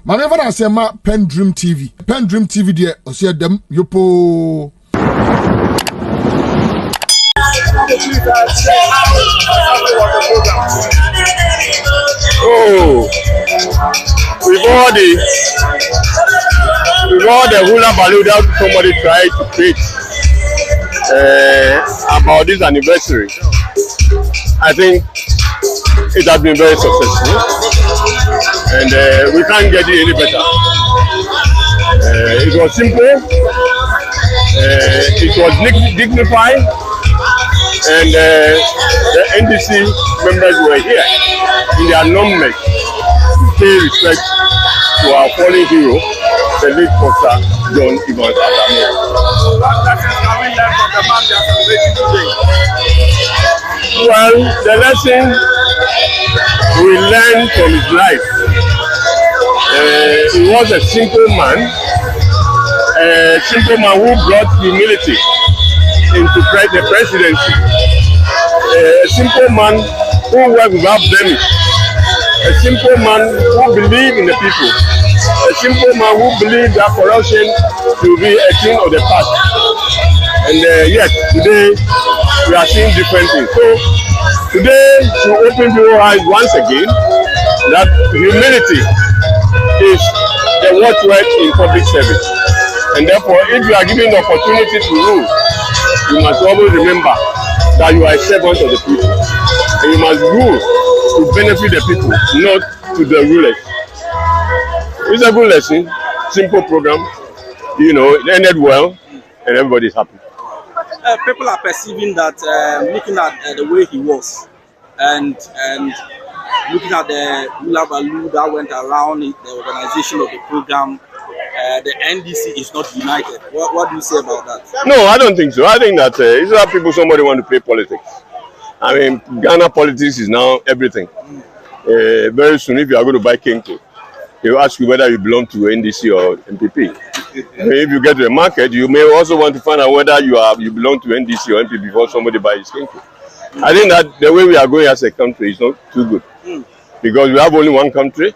Manever I say ma PENDREAM TV. PENDREAM TV there, or see them yopo. Oh, with all the hula baloo that somebody tried to create about this anniversary, I think it has been very successful, and we can't get it any better. It was simple, it was dignified, and the NDC members were here in their numbers to pay respect to our fallen hero, the late Pastor John Evans Asomdwoe. What lessons can we learn from the man they are celebrating today? Well, the lesson we learned from his life. He was a simple man who brought humility into the presidency. A simple man who worked without blemish. A simple man who believed in the people. A simple man who believed that corruption should be a thing of the past. And yet, today, we are seeing different things. So, today, to open your eyes once again, that humility is the watchword in public service. And therefore, if you are given the opportunity to rule, you must always remember that you are a servant of the people. And you must rule to benefit the people, not to the rulers. It's a good lesson, simple program, you know, it ended well, and everybody's happy. People are perceiving that, looking at the way he was, and looking at the hula baloo that went around the organization of the program, the NDC is not united. What do you say about that? No, I don't think so. I think that it's not people somebody want to play politics. I mean, Ghana politics is now everything. Very soon, if you are going to buy Kenko, they will ask you whether you belong to NDC or MPP. If you get to the market, you may also want to find out whether you belong to NDC or MPP before somebody buys Kenko. I think that the way we are going as a country is not too good. Because we have only one country,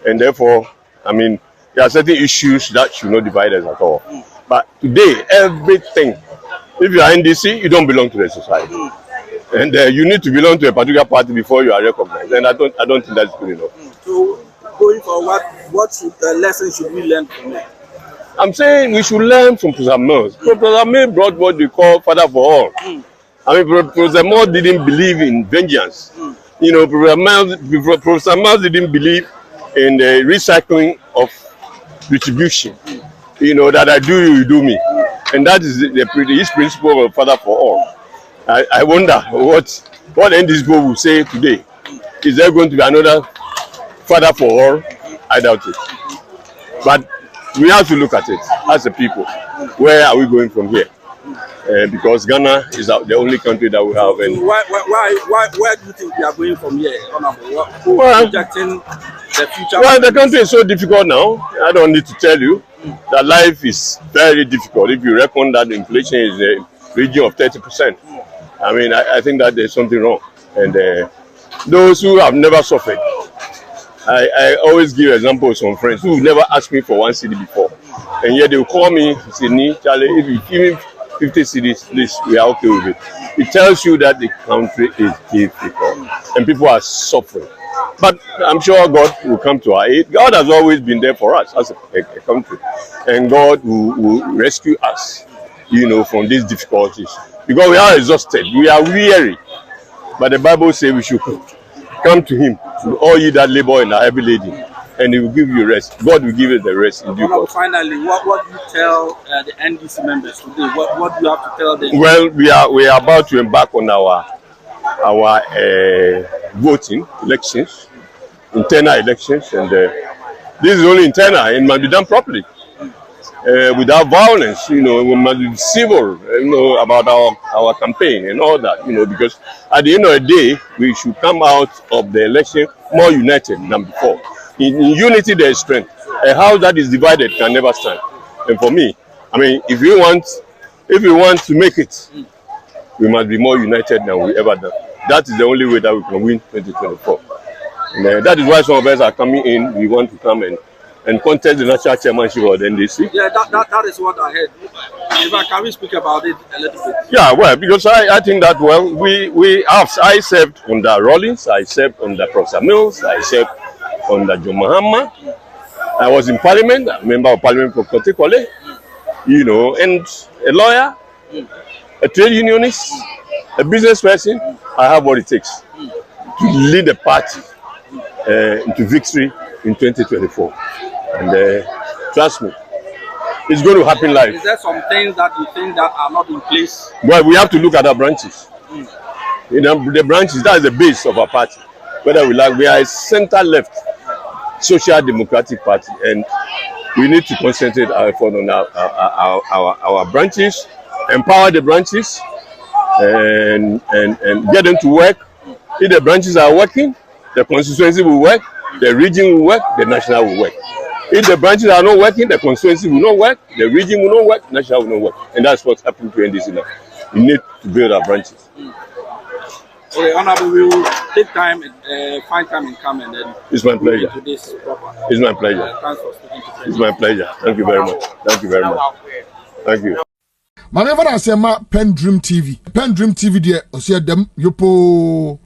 and therefore, I mean, there are certain issues that should not divide us at all. But today, everything, if you are NDC, you don't belong to the society. And you need to belong to a particular party before you are recognized. And I don't think that's good enough. So, going forward, what lessons should we learn from it? I'm saying we should learn from Professor Mills. Professor Mills brought what we call father for all. I mean, Professor Mills didn't believe in vengeance. You know, Professor Mills didn't believe in the recycling of retribution. You know, that I do you, you do me. And that is his principle of father for all. I wonder what NDC people will say today. Is there going to be another father for all? I doubt it. But we have to look at it as a people. Where are we going from here? Because Ghana is the only country that we have. And where do you think we are going from here? Who is projecting the future? Well, the country is so difficult now. I don't need to tell you that life is very difficult. If you reckon that inflation is in the region of 30%, I mean, I think that there's something wrong. And those who have never suffered, I always give examples from friends who never asked me for 1 cedi before. And yet they will call me, Sydney, Charlie, if you give me 50 cedis, please, we are okay with it. It tells you that the country is difficult and people are suffering. But I'm sure God will come to our aid. God has always been there for us as a country. And God will rescue us, you know, from these difficulties. Because we are exhausted, we are weary. But the Bible says we should come to Him, all ye that labor and are heavy laden, and He will give you rest. God will give you the rest in due course. Finally, what do you tell the NDC members today? What do you have to tell them? Well, we are about to embark on our voting elections, internal elections, and this is only internal and must be done properly. Without violence, you know, we must be civil, you know, about our campaign and all that, you know, because at the end of the day, we should come out of the election more united than before. In unity, there is strength. A house that is divided can never stand. And for me, I mean, if we want to make it, we must be more united than we ever done. That is the only way that we can win 2024. And that is why some of us are coming in. We want to come and and contest the national chairmanship of the NDC. Yeah, that is what I heard. In fact, can we speak about it a little bit? Yeah, well, because I think that, well, I served under Rawlings, I served under Professor Mills, I served under John Mahama. I was in Parliament, a member of Parliament for Kotekole, you know, and a lawyer, a trade unionist, a business person. I have what it takes to lead the party into victory in 2024. And trust me, it's going to happen live. Is there some things that you think that are not in place? Well, we have to look at our branches. You know, the branches, that is the base of our party. Whether we are a center-left social democratic party, and we need to concentrate our effort on our branches, empower the branches, and get them to work. If the branches are working, the constituency will work, the region will work, the national will work. If the branches are not working, the constituency will not work, the region will not work, the national will not work. And that's what's happening to NDC now. We need to build our branches. Okay, Honorable, we will take time, find time and come and then. It's my pleasure. It's my pleasure. Thanks for speaking to It's my pleasure. Thank you very much. Thank you very much. Thank you. Whenever I say my PENDREAM TV, PENDREAM TV, dear, I see them, you po.